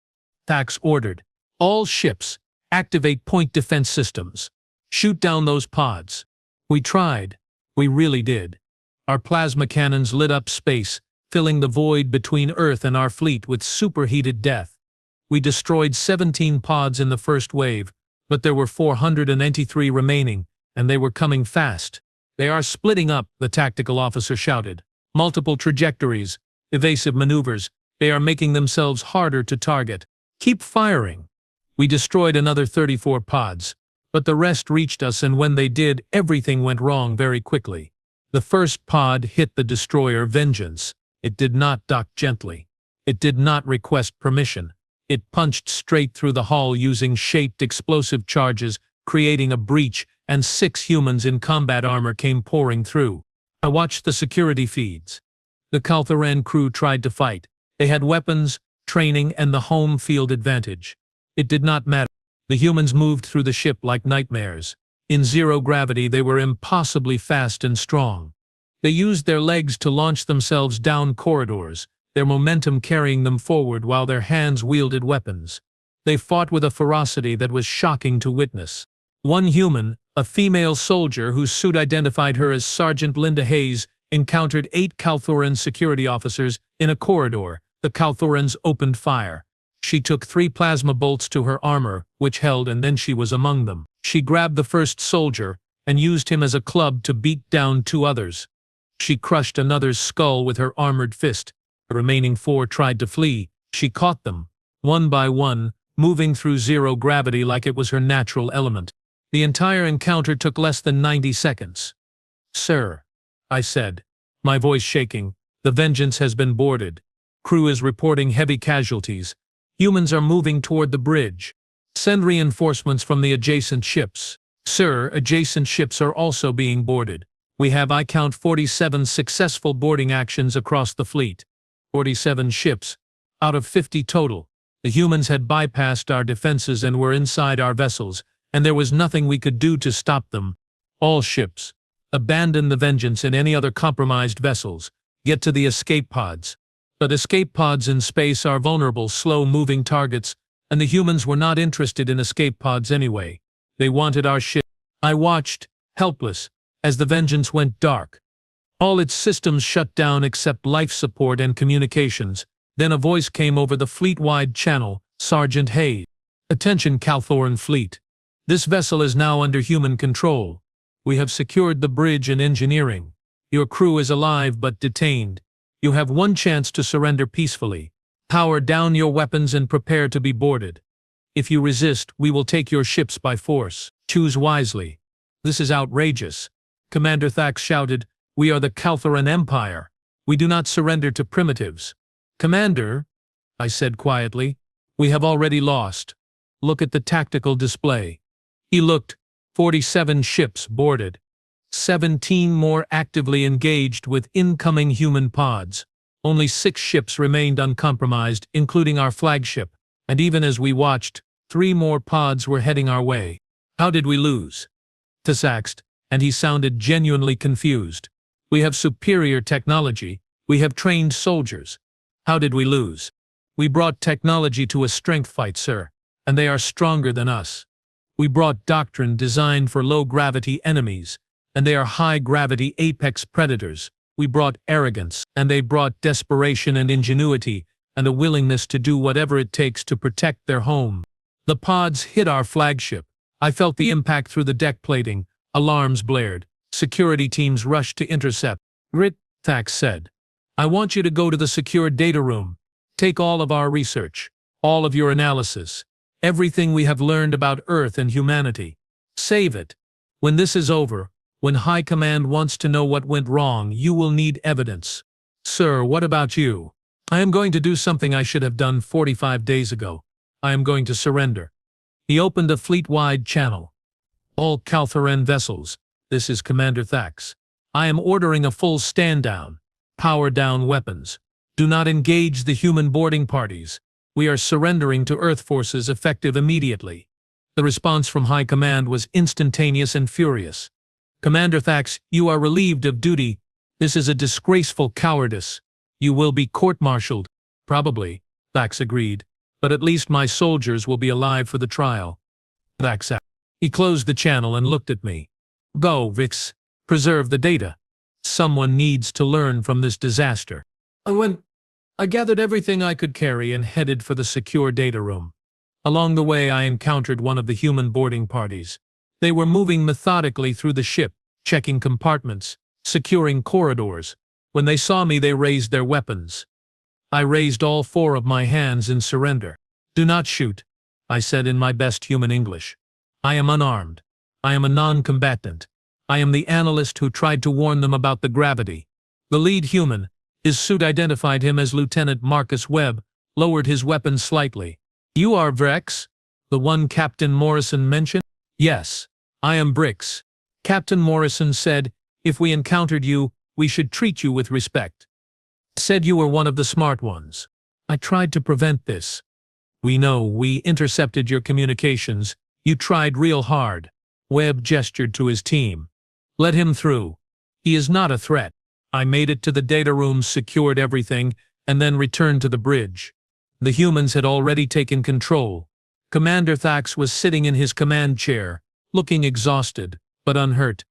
Thax ordered. All ships, activate point defense systems. Shoot down those pods. We tried. We really did. Our plasma cannons lit up space, filling the void between Earth and our fleet with superheated death. We destroyed 17 pods in the first wave, but there were 493 remaining, and they were coming fast. They are splitting up, the tactical officer shouted. Multiple trajectories, evasive maneuvers. They are making themselves harder to target. Keep firing. We destroyed another 34 pods, but the rest reached us, and when they did, everything went wrong very quickly. The first pod hit the destroyer Vengeance. It did not dock gently. It did not request permission. It punched straight through the hull using shaped explosive charges, creating a breach, and 6 humans in combat armor came pouring through. I watched the security feeds. The Calthuren crew tried to fight. They had weapons, training, and the home field advantage. It did not matter. The humans moved through the ship like nightmares. In zero gravity, they were impossibly fast and strong. They used their legs to launch themselves down corridors, their momentum carrying them forward while their hands wielded weapons. They fought with a ferocity that was shocking to witness. One human, a female soldier whose suit identified her as Sergeant Linda Hayes, encountered 8 Calthuren security officers in a corridor. The Calthurens opened fire. She took 3 plasma bolts to her armor, which held, and then she was among them. She grabbed the first soldier and used him as a club to beat down 2 others. She crushed another's skull with her armored fist. The remaining 4 tried to flee. She caught them, one by one, moving through zero gravity like it was her natural element. The entire encounter took less than 90 seconds. Sir, I said, my voice shaking, the Vengeance has been boarded. Crew is reporting heavy casualties. Humans are moving toward the bridge. Send reinforcements from the adjacent ships. Sir, adjacent ships are also being boarded. We have, I count, 47 successful boarding actions across the fleet. 47 ships. Out of 50 total. The humans had bypassed our defenses and were inside our vessels, and there was nothing we could do to stop them. All ships. Abandon the Vengeance and any other compromised vessels. Get to the escape pods. But escape pods in space are vulnerable, slow-moving targets, and the humans were not interested in escape pods anyway. They wanted our ship. I watched, helpless, as the Vengeance went dark. All its systems shut down except life support and communications. Then a voice came over the fleet-wide channel, Sergeant Hayes. Attention, Calthoran Fleet. This vessel is now under human control. We have secured the bridge and engineering. Your crew is alive but detained. You have one chance to surrender peacefully. Power down your weapons and prepare to be boarded. If you resist, we will take your ships by force. Choose wisely. This is outrageous. Commander Thax shouted, "We are the Calthoran Empire. We do not surrender to primitives." "Commander," I said quietly, "we have already lost. Look at the tactical display." He looked. 47 ships boarded. 17 more actively engaged with incoming human pods. Only 6 ships remained uncompromised, including our flagship, and even as we watched, 3 more pods were heading our way. "How did we lose?" Thax asked, and he sounded genuinely confused. "We have superior technology. We have trained soldiers. How did we lose?" "We brought technology to a strength fight, sir, and they are stronger than us. We brought doctrine designed for low-gravity enemies, and they are high-gravity apex predators. We brought arrogance, and they brought desperation and ingenuity, and a willingness to do whatever it takes to protect their home." The pods hit our flagship. I felt the impact through the deck plating. Alarms blared. Security teams rushed to intercept. "Grit," Thax said. "I want you to go to the secure data room. Take all of our research, all of your analysis, everything we have learned about Earth and humanity. Save it. When this is over, when High Command wants to know what went wrong, you will need evidence." "Sir, what about you?" "I am going to do something I should have done 45 days ago. I am going to surrender." He opened a fleet-wide channel. "All Calthoran vessels, this is Commander Thax. I am ordering a full stand-down. Power down weapons. Do not engage the human boarding parties. We are surrendering to Earth forces effective immediately." The response from High Command was instantaneous and furious. "Commander Thax, you are relieved of duty. This is a disgraceful cowardice. You will be court-martialed." "Probably," Thax agreed, "but at least my soldiers will be alive for the trial." Thax said. He closed the channel and looked at me. "Go, Vix. Preserve the data. Someone needs to learn from this disaster." I gathered everything I could carry and headed for the secure data room. Along the way, I encountered one of the human boarding parties. They were moving methodically through the ship, checking compartments, securing corridors. When they saw me, they raised their weapons. I raised all 4 of my hands in surrender. "Do not shoot," I said in my best human English. "I am unarmed. I am a non-combatant. I am the analyst who tried to warn them about the gravity." The lead human, his suit identified him as Lieutenant Marcus Webb, lowered his weapon slightly. "You are Brex? The one Captain Morrison mentioned?" "Yes, I am Brix. Captain Morrison said, if we encountered you, we should treat you with respect. Said you were one of the smart ones. I tried to prevent this. We know, we intercepted your communications. You tried real hard." Webb gestured to his team. "Let him through. He is not a threat." I made it to the data room, secured everything, and then returned to the bridge. The humans had already taken control. Commander Thax was sitting in his command chair, looking exhausted, but unhurt.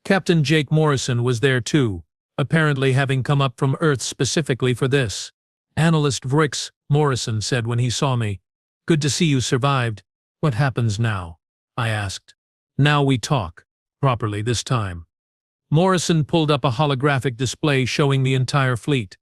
Captain Jake Morrison was there too, apparently having come up from Earth specifically for this. "Analyst Vrix," Morrison said when he saw me. "Good to see you survived. What happens now?" I asked. "Now we talk. Properly this time." Morrison pulled up a holographic display showing the entire fleet.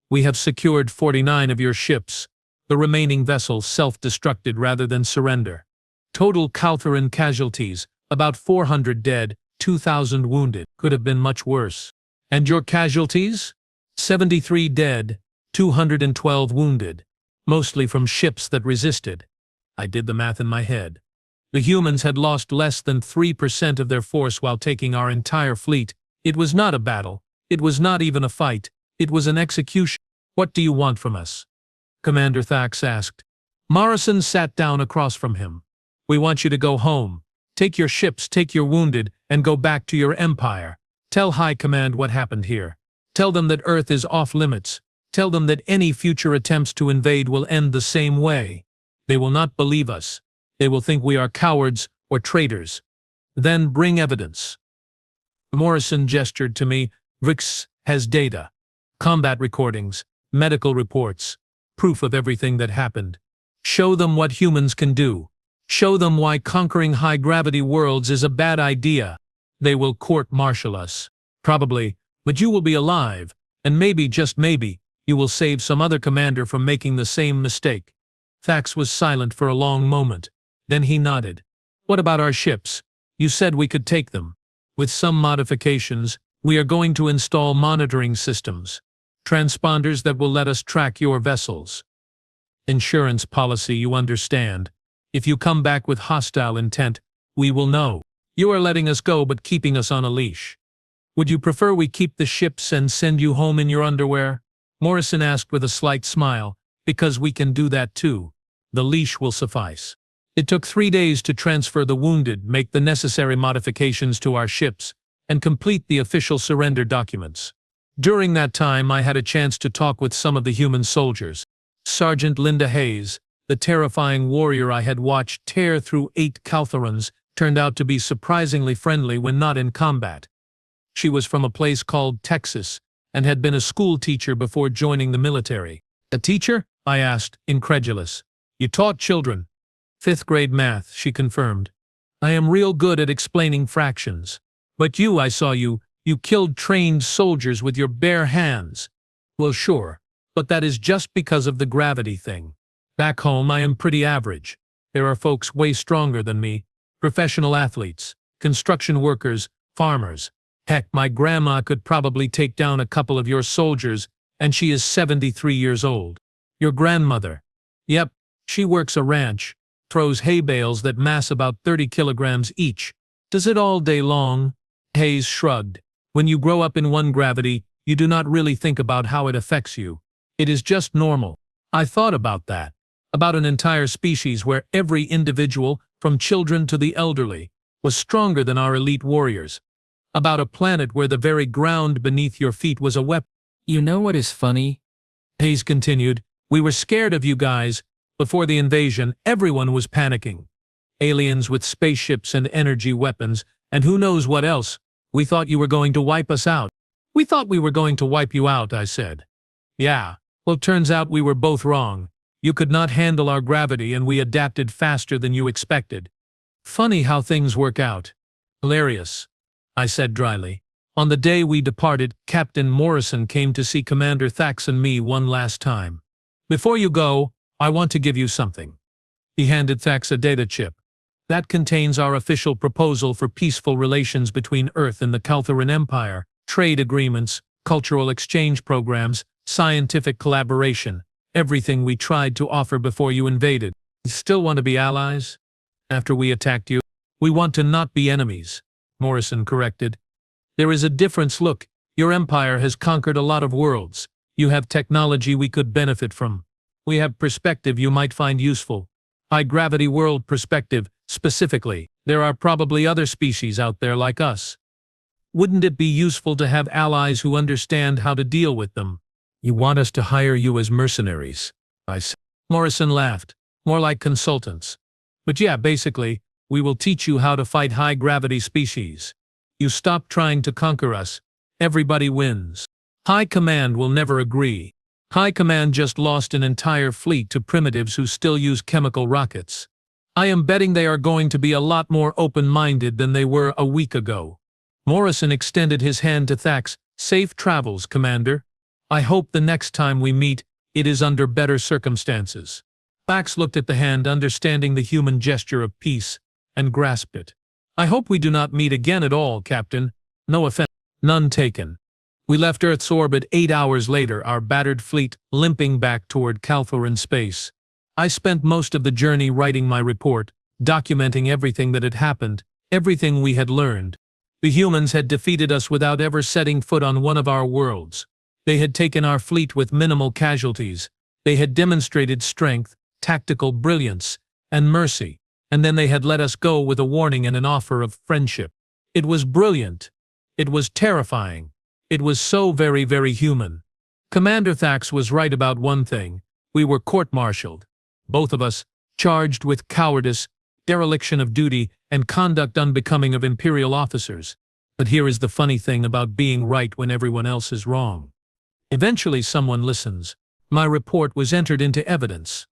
"We have secured 49 of your ships. The remaining vessels self-destructed rather than surrender. Total Calthoran casualties, about 400 dead, 2,000 wounded. Could have been much worse." "And your casualties?" 73 dead, 212 wounded. Mostly from ships that resisted." I did the math in my head. The humans had lost less than 3% of their force while taking our entire fleet. It was not a battle. It was not even a fight. It was an execution. "What do you want from us?" Commander Thax asked. Morrison sat down across from him. We want you to go home. Take your ships, take your wounded, and go back to your empire. Tell High Command what happened here. Tell them that Earth is off limits. Tell them that any future attempts to invade will end the same way. They will not believe us. They will think we are cowards or traitors. Then bring evidence. Morrison gestured to me. Rix has data. Combat recordings, medical reports, proof of everything that happened. Show them what humans can do. Show them why conquering high-gravity worlds is a bad idea. They will court-martial us. Probably, but you will be alive, and maybe, just maybe, you will save some other commander from making the same mistake. Thax was silent for a long moment. Then he nodded. What about our ships? You said we could take them. With some modifications, we are going to install monitoring systems. Transponders that will let us track your vessels. Insurance policy, you understand. If you come back with hostile intent, we will know. You are letting us go but keeping us on a leash. Would you prefer we keep the ships and send you home in your underwear? Morrison asked with a slight smile. Because we can do that too. The leash will suffice. It took 3 days to transfer the wounded, make the necessary modifications to our ships, and complete the official surrender documents. During that time, I had a chance to talk with some of the human soldiers. Sergeant Linda Hayes, the terrifying warrior I had watched tear through 8 Caltharans, turned out to be surprisingly friendly when not in combat. She was from a place called Texas, and had been a school teacher before joining the military. A teacher? I asked, incredulous. You taught children. 5th grade math, she confirmed. I am real good at explaining fractions. But you, I saw you killed trained soldiers with your bare hands. Well, sure, but that is just because of the gravity thing. Back home, I am pretty average. There are folks way stronger than me. Professional athletes, construction workers, farmers. Heck, my grandma could probably take down a couple of your soldiers, and she is 73 years old. Your grandmother. Yep, she works a ranch, throws hay bales that mass about 30 kilograms each. Does it all day long? Hayes shrugged. When you grow up in one gravity, you do not really think about how it affects you. It is just normal. I thought about that. About an entire species where every individual, from children to the elderly, was stronger than our elite warriors. About a planet where the very ground beneath your feet was a weapon. You know what is funny? Hayes continued. We were scared of you guys. Before the invasion, everyone was panicking. Aliens with spaceships and energy weapons, and who knows what else. We thought you were going to wipe us out. We thought we were going to wipe you out, I said. Yeah, well, turns out we were both wrong. You could not handle our gravity and we adapted faster than you expected. Funny how things work out. Hilarious, I said dryly. On the day we departed, Captain Morrison came to see Commander Thax and me one last time. Before you go, I want to give you something. He handed Thax a data chip. That contains our official proposal for peaceful relations between Earth and the Caltharan Empire, trade agreements, cultural exchange programs, scientific collaboration, everything we tried to offer before you invaded. You still want to be allies? After we attacked you? We want to not be enemies, Morrison corrected. There is a difference. Look, your empire has conquered a lot of worlds. You have technology we could benefit from. We have perspective you might find useful. High-gravity world perspective, specifically. There are probably other species out there like us. Wouldn't it be useful to have allies who understand how to deal with them? You want us to hire you as mercenaries, I said. Morrison laughed. More like consultants. But yeah, basically, we will teach you how to fight high-gravity species. You stop trying to conquer us. Everybody wins. High Command will never agree. High Command just lost an entire fleet to primitives who still use chemical rockets. I am betting they are going to be a lot more open-minded than they were a week ago. Morrison extended his hand to Thax. Safe travels, Commander. I hope the next time we meet, it is under better circumstances. Thax looked at the hand, understanding the human gesture of peace, and grasped it. I hope we do not meet again at all, Captain. No offense. None taken. We left Earth's orbit 8 hours later, our battered fleet limping back toward Caltharan space. I spent most of the journey writing my report, documenting everything that had happened, everything we had learned. The humans had defeated us without ever setting foot on one of our worlds. They had taken our fleet with minimal casualties, They had demonstrated strength, tactical brilliance, and mercy, and then they had let us go with a warning and an offer of friendship. It was brilliant. It was terrifying. It was so very, very human. Commander Thax was right about one thing. We were court-martialed. Both of us, charged with cowardice, dereliction of duty, and conduct unbecoming of imperial officers. But here is the funny thing about being right when everyone else is wrong. Eventually someone listens. My report was entered into evidence.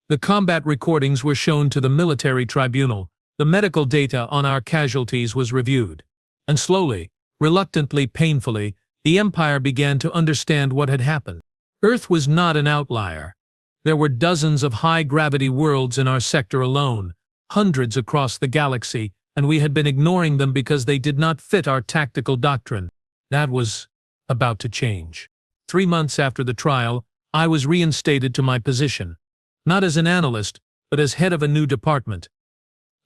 The combat recordings were shown to the military tribunal. The medical data on our casualties was reviewed. And slowly, reluctantly, painfully, the Empire began to understand what had happened. Earth was not an outlier. There were dozens of high-gravity worlds in our sector alone, hundreds across the galaxy, and we had been ignoring them because they did not fit our tactical doctrine. That was about to change. 3 months after the trial, I was reinstated to my position, not as an analyst, but as head of a new department,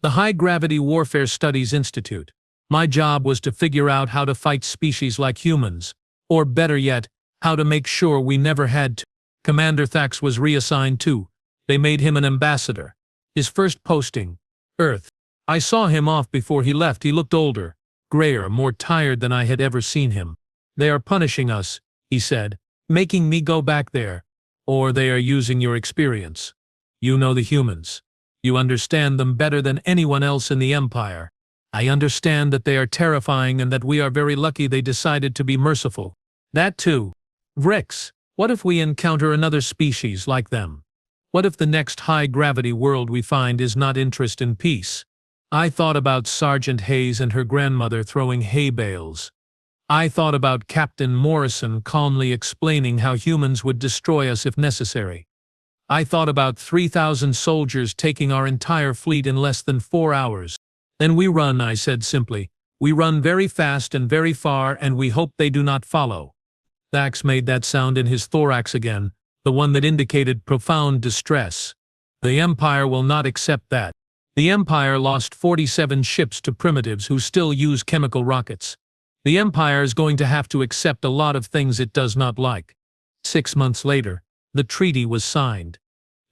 the High Gravity Warfare Studies Institute. My job was to figure out how to fight species like humans, or better yet, how to make sure we never had to. Commander Thax was reassigned too. They made him an ambassador. His first posting, Earth. I saw him off before he left. He looked older, grayer, more tired than I had ever seen him. They are punishing us, he said, making me go back there. Or they are using your experience. You know the humans. You understand them better than anyone else in the Empire. I understand that they are terrifying and that we are very lucky they decided to be merciful. That too. Rex, what if we encounter another species like them? What if the next high-gravity world we find is not interest in peace? I thought about Sergeant Hayes and her grandmother throwing hay bales. I thought about Captain Morrison calmly explaining how humans would destroy us if necessary. I thought about 3,000 soldiers taking our entire fleet in less than 4 hours. Then we run, I said simply. We run very fast and very far, and we hope they do not follow. Thax made that sound in his thorax again, the one that indicated profound distress. The Empire will not accept that. The Empire lost 47 ships to primitives who still use chemical rockets. The Empire is going to have to accept a lot of things it does not like. 6 months later, the treaty was signed.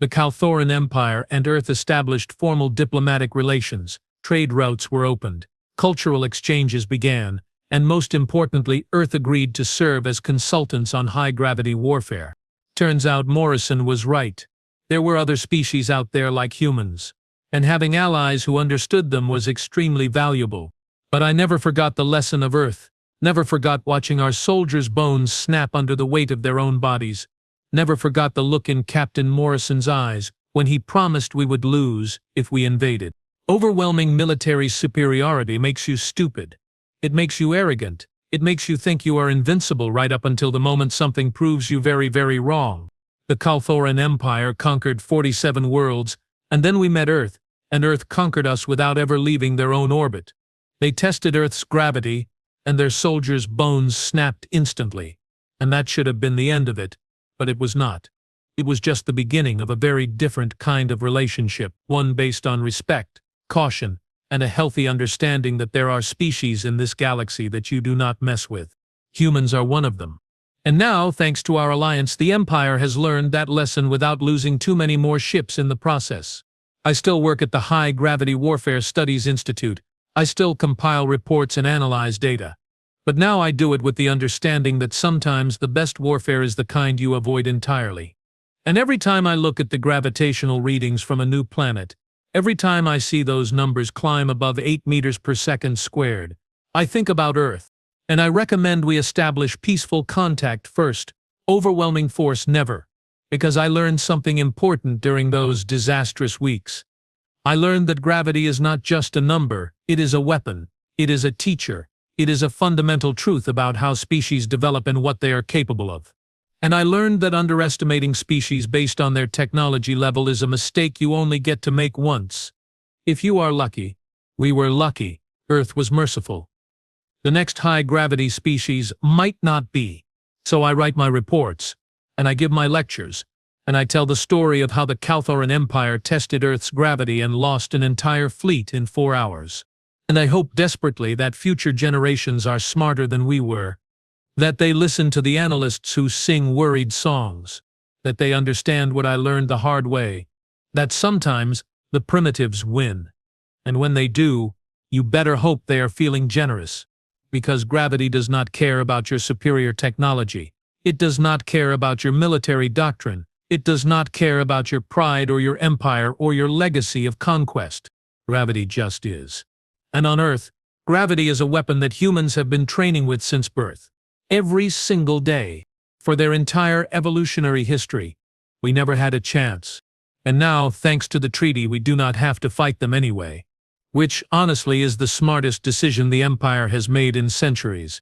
The Kalthoran Empire and Earth established formal diplomatic relations. Trade routes were opened, cultural exchanges began, and most importantly, Earth agreed to serve as consultants on high-gravity warfare. Turns out Morrison was right. There were other species out there like humans, and having allies who understood them was extremely valuable. But I never forgot the lesson of Earth, never forgot watching our soldiers' bones snap under the weight of their own bodies, never forgot the look in Captain Morrison's eyes when he promised we would lose if we invaded. Overwhelming military superiority makes you stupid. It makes you arrogant. It makes you think you are invincible right up until the moment something proves you very, very wrong. The Kalthoran Empire conquered 47 worlds, and then we met Earth, and Earth conquered us without ever leaving their own orbit. They tested Earth's gravity, and their soldiers' bones snapped instantly. And that should have been the end of it, but it was not. It was just the beginning of a very different kind of relationship, one based on respect, caution, and a healthy understanding that there are species in this galaxy that you do not mess with. Humans are one of them. And now, thanks to our alliance, the Empire has learned that lesson without losing too many more ships in the process. I still work at the High Gravity Warfare Studies Institute. I still compile reports and analyze data. But now I do it with the understanding that sometimes the best warfare is the kind you avoid entirely. And every time I look at the gravitational readings from a new planet, every time I see those numbers climb above 8 meters per second squared, I think about Earth. And I recommend we establish peaceful contact first, overwhelming force never. Because I learned something important during those disastrous weeks. I learned that gravity is not just a number, it is a weapon, it is a teacher, it is a fundamental truth about how species develop and what they are capable of. And I learned that underestimating species based on their technology level is a mistake you only get to make once. If you are lucky, we were lucky, Earth was merciful. The next high-gravity species might not be. So I write my reports, and I give my lectures, and I tell the story of how the Kalthoran Empire tested Earth's gravity and lost an entire fleet in 4 hours. And I hope desperately that future generations are smarter than we were. That they listen to the analysts who sing worried songs. that they understand what I learned the hard way, that sometimes the primitives win. And when they do, you better hope they are feeling generous, because gravity does not care about your superior technology. It does not care about your military doctrine. It does not care about your pride or your empire or your legacy of conquest. Gravity just is. And on Earth, gravity is a weapon that humans have been training with since birth. Every single day. For their entire evolutionary history, we never had a chance. And now, thanks to the treaty, we do not have to fight them anyway. Which, honestly, is the smartest decision the Empire has made in centuries.